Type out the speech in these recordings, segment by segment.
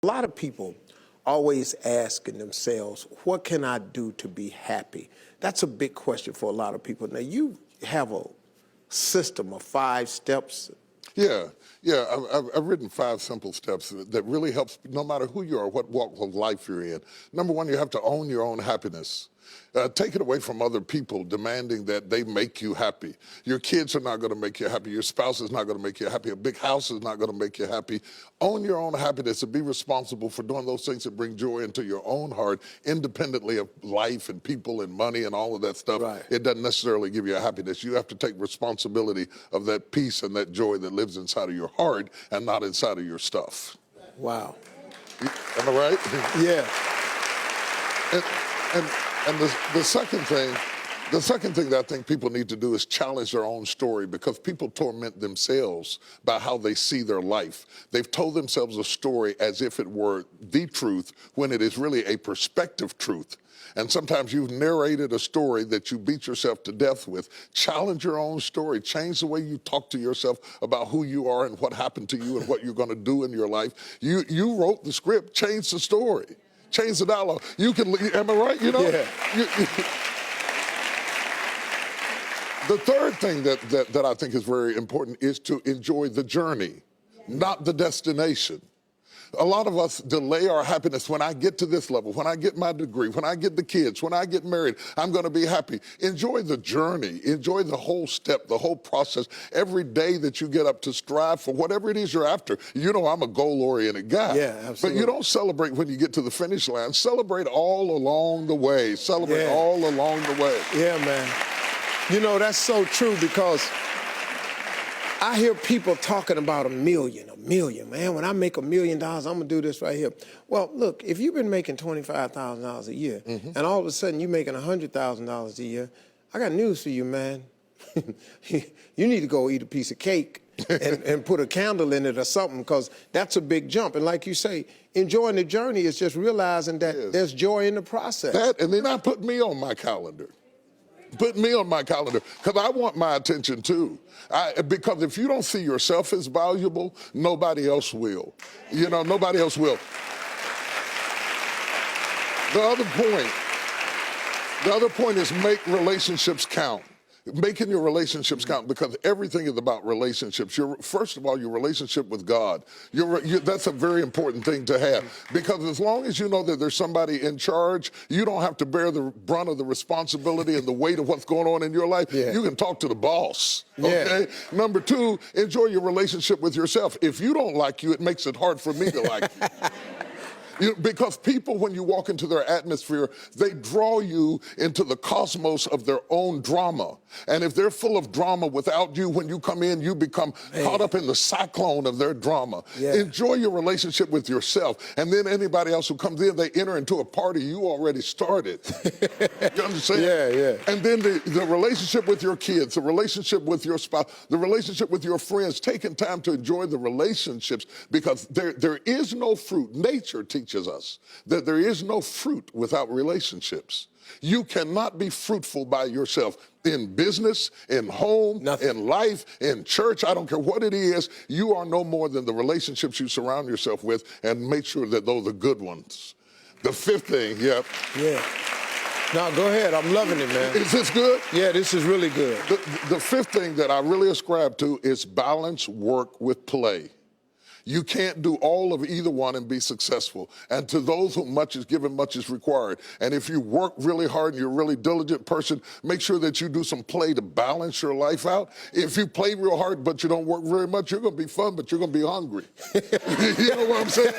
A lot of people always asking themselves, what can I do to be happy? That's a big question for a lot of people. Now, you have a system of 5 steps. Yeah. I've written 5 simple steps that really helps no matter who you are, what walk of life you're in. Number 1, you have to own your own happiness. Take it away from other people demanding that they make you happy. Your kids are not going to make you happy. Your spouse is not going to make you happy. A big house is not going to make you happy. Own your own happiness and be responsible for doing those things that bring joy into your own heart, independently of life and people and money and all of that stuff. Right. It doesn't necessarily give you a happiness. You have to take responsibility of that peace and that joy that lives inside of your heart and not inside of your stuff. Wow. Am I right? Yeah. And the second thing that I think people need to do is challenge their own story, because people torment themselves by how they see their life. They've told themselves a story as if it were the truth when it is really a perspective truth. And sometimes you've narrated a story that you beat yourself to death with. Challenge your own story. Change the way you talk to yourself about who you are and what happened to you and what you're going to do in your life. You wrote the script. Change the story. Change the dialogue. You can, am I right? You know? Yeah. The third thing that I think is very important is to enjoy the journey, not the destination. A lot of us delay our happiness. When I get to this level, when I get my degree, when I get the kids, when I get married, I'm going to be happy. Enjoy the journey. Enjoy the whole step, the whole process. Every day that you get up to strive for whatever it is you're after. You know I'm a goal-oriented guy. Yeah, absolutely. But you don't celebrate when you get to the finish line. Celebrate all along the way. Celebrate all along the way. Yeah, man. You know, that's so true, because I hear people talking about a million, man. When I make $1 million, I'm going to do this right here. Well, look, if you've been making $25,000 a year, and all of a sudden you're making $100,000 a year, I got news for you, man. You need to go eat a piece of cake and put a candle in it or something, because that's a big jump. And like you say, enjoying the journey is just realizing that there's joy in the process. That, and then I put me on my calendar. Put me on my calendar, because I want my attention too. Because if you don't see yourself as valuable, nobody else will. You know, nobody else will. The other point is make relationships count. Making your relationships count, because everything is about relationships. First of all, your relationship with God. That's a very important thing to have, because as long as you know that there's somebody in charge, you don't have to bear the brunt of the responsibility and the weight of what's going on in your life. Yeah. You can talk to the boss. Okay. Yeah. Number 2, enjoy your relationship with yourself. If you don't like you, it makes it hard for me to like you. Because people, when you walk into their atmosphere, they draw you into the cosmos of their own drama. And if they're full of drama without you, when you come in, you become caught up in the cyclone of their drama. Yeah. Enjoy your relationship with yourself. And then anybody else who comes in, they enter into a party you already started. You understand? Yeah. And then the relationship with your kids, the relationship with your spouse, the relationship with your friends, taking time to enjoy the relationships, because there is no fruit. Nature teaches us that there is no fruit without relationships. You cannot be fruitful by yourself in business, in home, in life, in church. I don't care what it is. You are no more than the relationships you surround yourself with, and make sure that those are good ones. The 5th thing, Yeah. No, go ahead. I'm loving it, man. Is this good? Yeah, this is really good. The 5th thing that I really ascribe to is balance work with play. You can't do all of either one and be successful. And to those whom much is given, much is required. And if you work really hard and you're a really diligent person, make sure that you do some play to balance your life out. If you play real hard but you don't work very much, you're going to be fun, but you're going to be hungry. You know what I'm saying?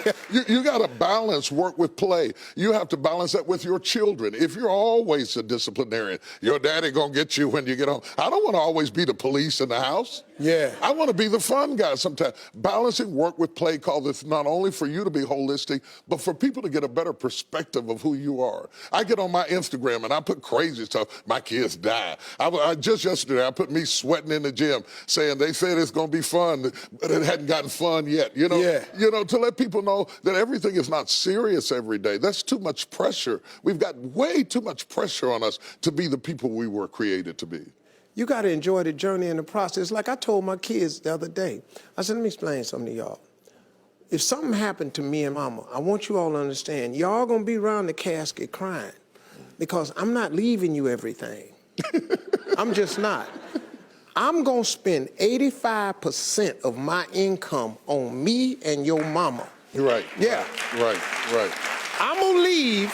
You got to balance work with play. You have to balance that with your children. If you're always a disciplinarian, your daddy going to get you when you get home. I don't want to always be the police in the house. Yeah. I want to be the fun guy sometimes. Balancing work with play calls this not only for you to be holistic, but for people to get a better perspective of who you are. I get on my Instagram and I put crazy stuff. My kids die. Just yesterday, I put me sweating in the gym, saying they said it's going to be fun, but it hadn't gotten fun yet. You know, to let people know that everything is not serious every day. That's too much pressure. We've got way too much pressure on us to be the people we were created to be. You got to enjoy the journey and the process. Like I told my kids the other day, I said, let me explain something to y'all. if something happened to me and mama, I want you all to understand, y'all gonna be around the casket crying because I'm not leaving you everything. I'm just not. I'm gonna spend 85% of my income on me and your mama. Right. Yeah. Right. I'm gonna leave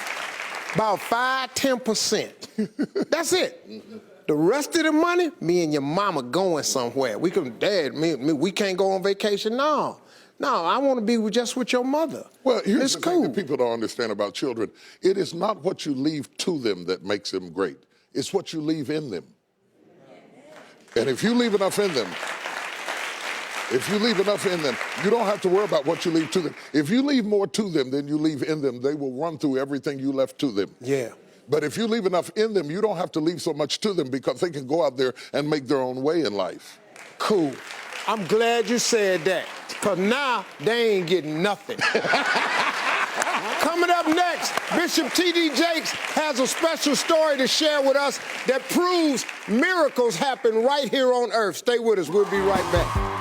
about 5–10%. That's it. The rest of the money, me and your mama going somewhere. We can, Dad, we can't go on vacation. No, I want to be just with your mother. Well, here's it's the cool. thing that people don't understand about children. It is not what you leave to them that makes them great. It's what you leave in them. And if you leave enough in them, you don't have to worry about what you leave to them. If you leave more to them than you leave in them, they will run through everything you left to them. Yeah. But if you leave enough in them, you don't have to leave so much to them because they can go out there and make their own way in life. Cool. I'm glad you said that, because now they ain't getting nothing. Coming up next, Bishop T.D. Jakes has a special story to share with us that proves miracles happen right here on earth. Stay with us. We'll be right back.